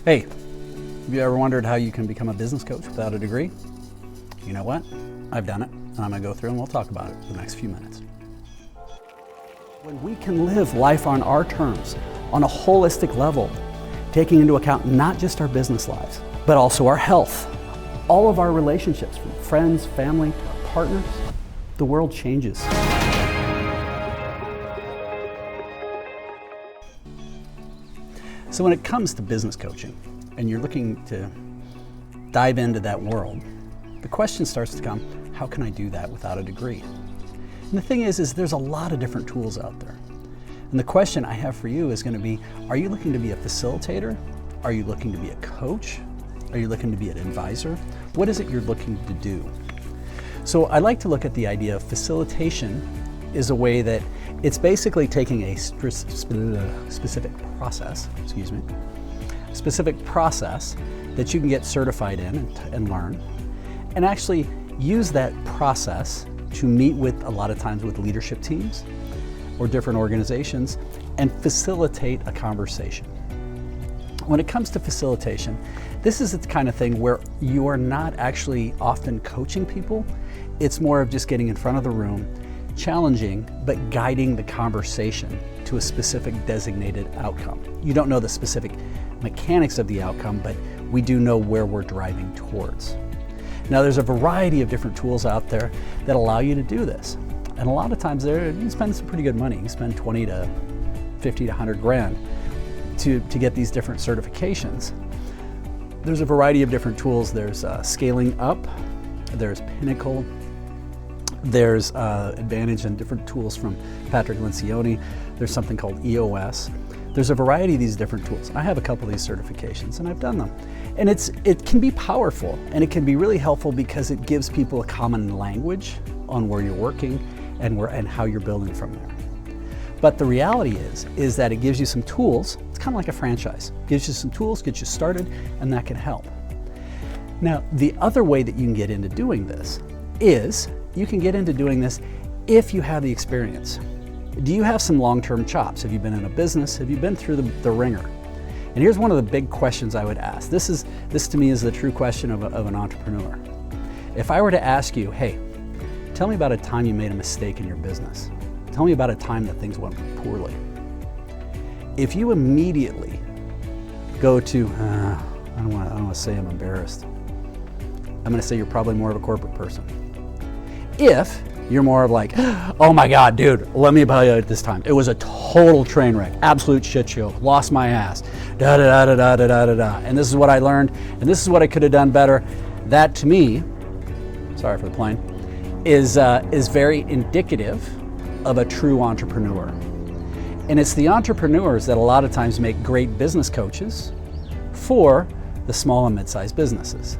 Hey, have you ever wondered how you can become a business coach without a degree? You know what? I've done it, and I'm going to go through and we'll talk about it for the next few minutes. When we can live life on our terms, on a holistic level, taking into account not just our business lives, but also our health, all of our relationships, from friends, family, partners, the world changes. So when it comes to business coaching, and you're looking to dive into that world, the question starts to come, how can I do that without a degree? And the thing is there's a lot of different tools out there. And the question I have for you is going to be, are you looking to be a facilitator? Are you looking to be a coach? Are you looking to be an advisor? What is it you're looking to do? So I like to look at the idea of facilitation is a way that it's basically taking a specific process that you can get certified in and learn, and actually use that process to meet with, a lot of times, with leadership teams or different organizations and facilitate a conversation. When it comes to facilitation, this is the kind of thing where you are not actually often coaching people. It's more of just getting in front of the room, challenging, but guiding the conversation to a specific designated outcome. You don't know the specific mechanics of the outcome, but we do know where we're driving towards. Now, there's a variety of different tools out there that allow you to do this. And a lot of times you can spend some pretty good money. You spend 20 to 50 to 100 grand to get these different certifications. There's a variety of different tools. There's Scaling Up, there's Pinnacle, there's Advantage, and different tools from Patrick Lencioni. There's something called EOS. There's a variety of these different tools. I have a couple of these certifications and I've done them. And it can be powerful, and it can be really helpful because it gives people a common language on where you're working and how you're building from there. But the reality is that it gives you some tools. It's kind of like a franchise. It gives you some tools, gets you started, and that can help. Now, the other way that you can get into doing this is you can get into doing this if you have the experience. Do you have some long-term chops? Have you been in a business? Have you been through the ringer? And here's one of the big questions I would ask. This to me is the true question of an entrepreneur. If I were to ask you, hey, tell me about a time you made a mistake in your business. Tell me about a time that things went poorly. If you immediately go to, I don't want to say I'm embarrassed. I'm going to say you're probably more of a corporate person. If you're more of like, oh my God, dude, let me tell you at this time. It was a total train wreck, absolute shit show, lost my ass, da da da da da da da da. And this is what I learned, and this is what I could have done better. That to me, sorry for the plane, is very indicative of a true entrepreneur. And it's the entrepreneurs that a lot of times make great business coaches for the small and mid-sized businesses.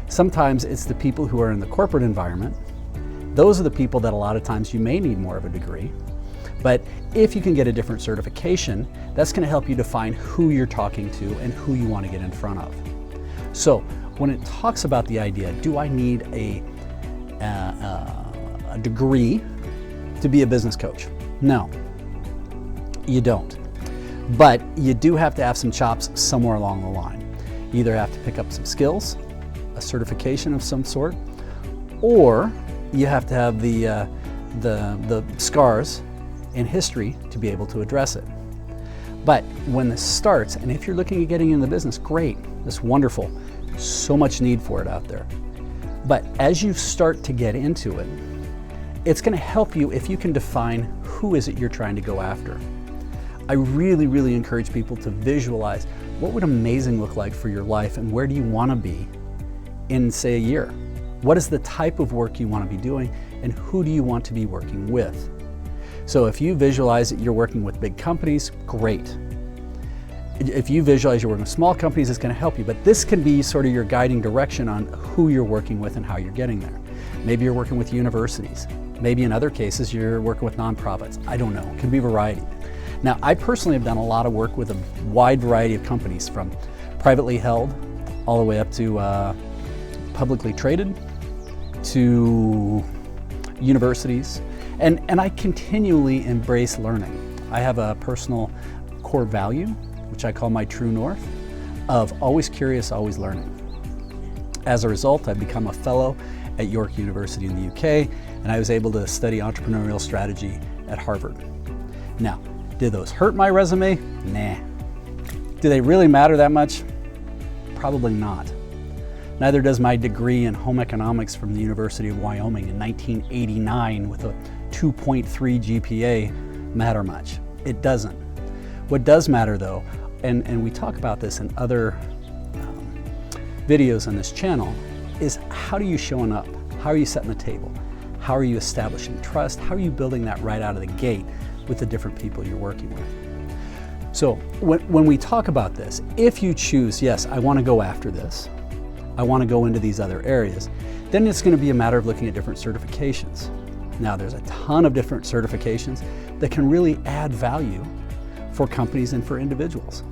Sometimes it's the people who are in the corporate environment. Those are the people that a lot of times you may need more of a degree. But if you can get a different certification, that's going to help you define who you're talking to and who you want to get in front of. So when it talks about the idea, do I need a degree to be a business coach? No, you don't. But you do have to have some chops somewhere along the line. You either have to pick up some skills, a certification of some sort, or you have to have the scars in history to be able to address it. But when this starts, and if you're looking at getting into the business, great, that's wonderful. So much need for it out there. But as you start to get into it, it's going to help you if you can define who is it you're trying to go after. I really, really encourage people to visualize what would amazing look like for your life, and where do you want to be in, say, a year? What is the type of work you want to be doing, and who do you want to be working with? So if you visualize that you're working with big companies, great. If you visualize you're working with small companies, it's going to help you. But this can be sort of your guiding direction on who you're working with and how you're getting there. Maybe you're working with universities. Maybe in other cases you're working with nonprofits. I don't know. It can be a variety. Now, I personally have done a lot of work with a wide variety of companies, from privately held all the way up to publicly traded, to universities, and I continually embrace learning. I have a personal core value, which I call my true north, of always curious, always learning. As a result, I've become a fellow at York University in the UK, and I was able to study entrepreneurial strategy at Harvard. Now, did those hurt my resume? Nah. Do they really matter that much? Probably not. Neither does my degree in home economics from the University of Wyoming in 1989 with a 2.3 GPA matter much. It doesn't. What does matter though, and we talk about this in other videos on this channel, is how are you showing up? How are you setting the table? How are you establishing trust? How are you building that right out of the gate with the different people you're working with? So when we talk about this, if you choose, yes, I want to go after this, I want to go into these other areas, then it's going to be a matter of looking at different certifications. Now, there's a ton of different certifications that can really add value for companies and for individuals.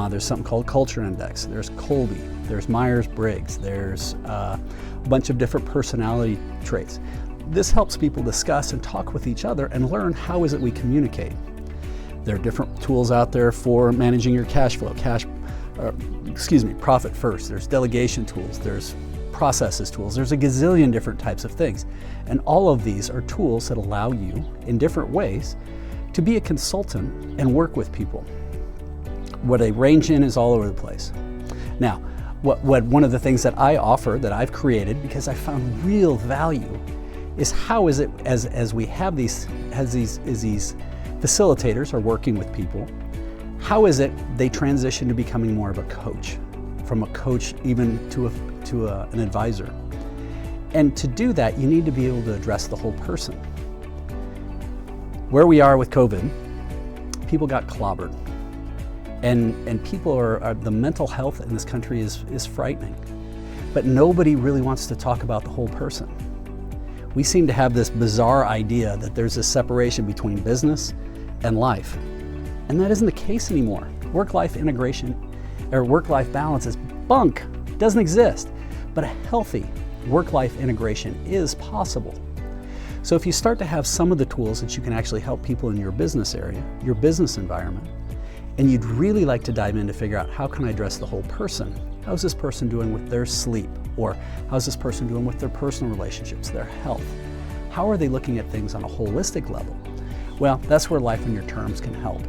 There's something called Culture Index, there's Colby, there's Myers-Briggs, there's a bunch of different personality traits. This helps people discuss and talk with each other and learn how is it we communicate. There are different tools out there for managing your cash flow, profit first. There's delegation tools, there's processes tools, there's a gazillion different types of things. And all of these are tools that allow you in different ways to be a consultant and work with people. What they range in is all over the place. Now, one of the things that I offer, that I've created because I found real value, is how is it as we have these facilitators are working with people, how is it they transition to becoming more of a coach, from a coach even to an advisor? And to do that, you need to be able to address the whole person. Where we are with COVID, people got clobbered. And people the mental health in this country is frightening. But nobody really wants to talk about the whole person. We seem to have this bizarre idea that there's a separation between business and life. And that isn't the case anymore. Work-life integration or work-life balance is bunk. It doesn't exist. But a healthy work-life integration is possible. So if you start to have some of the tools that you can actually help people in your business area, your business environment, and you'd really like to dive in to figure out how can I address the whole person? How's this person doing with their sleep? Or how's this person doing with their personal relationships, their health? How are they looking at things on a holistic level? Well, that's where Life on Your Terms can help.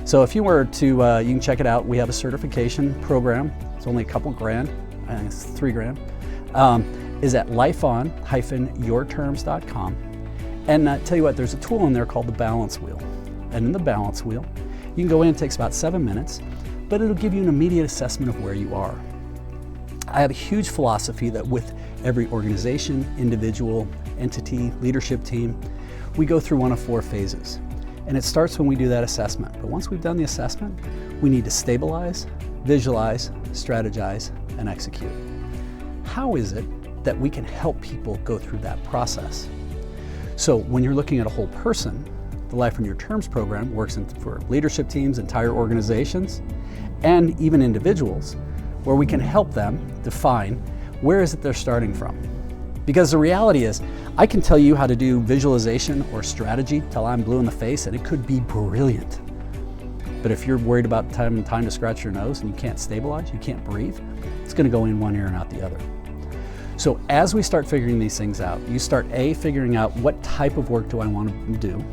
So if you were to, you can check it out. We have a certification program. It's only a couple grand. I think it's $3,000. Is at lifeon-yourterms.com. And tell you what, there's a tool in there called the balance wheel. And in the balance wheel, you can go in, it takes about 7 minutes, but it'll give you an immediate assessment of where you are. I have a huge philosophy that with every organization, individual, entity, leadership team, we go through one of 4 phases. And it starts when we do that assessment. But once we've done the assessment, we need to stabilize, visualize, strategize, and execute. How is it that we can help people go through that process? So when you're looking at a whole person, the Life on Your Terms program works for leadership teams, entire organizations, and even individuals, where we can help them define where is it they're starting from. Because the reality is, I can tell you how to do visualization or strategy till I'm blue in the face, and it could be brilliant. But if you're worried about time to scratch your nose and you can't stabilize, you can't breathe, it's going to go in one ear and out the other. So as we start figuring these things out, you start A, figuring out what type of work do I want to do.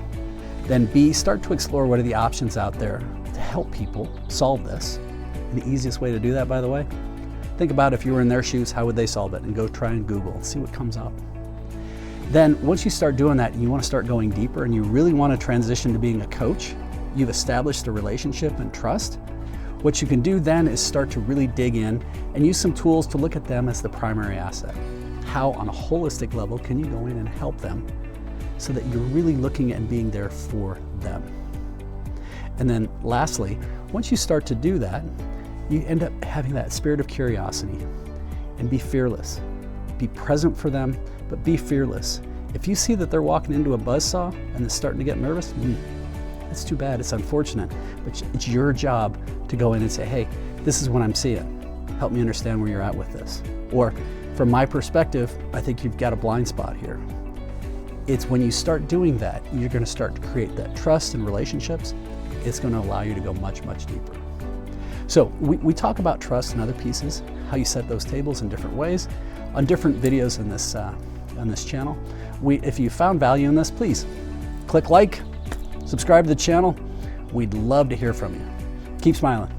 Then B, start to explore what are the options out there to help people solve this. And the easiest way to do that, by the way, think about if you were in their shoes, how would they solve it? And go try and Google and see what comes up. Then once you start doing that and you want to start going deeper and you really want to transition to being a coach, you've established the relationship and trust. What you can do then is start to really dig in and use some tools to look at them as the primary asset. How on a holistic level can you go in and help them so that you're really looking at and being there for them. And then lastly, once you start to do that, you end up having that spirit of curiosity and be fearless. Be present for them, but be fearless. If you see that they're walking into a buzzsaw and they're starting to get nervous, it's too bad, it's unfortunate, but it's your job to go in and say, hey, this is what I'm seeing. Help me understand where you're at with this. Or from my perspective, I think you've got a blind spot here. It's when you start doing that, you're going to start to create that trust and relationships. It's going to allow you to go much, much deeper. So we talk about trust and other pieces, how you set those tables in different ways, on different videos in this on this channel. If you found value in this, please click like, subscribe to the channel. We'd love to hear from you. Keep smiling.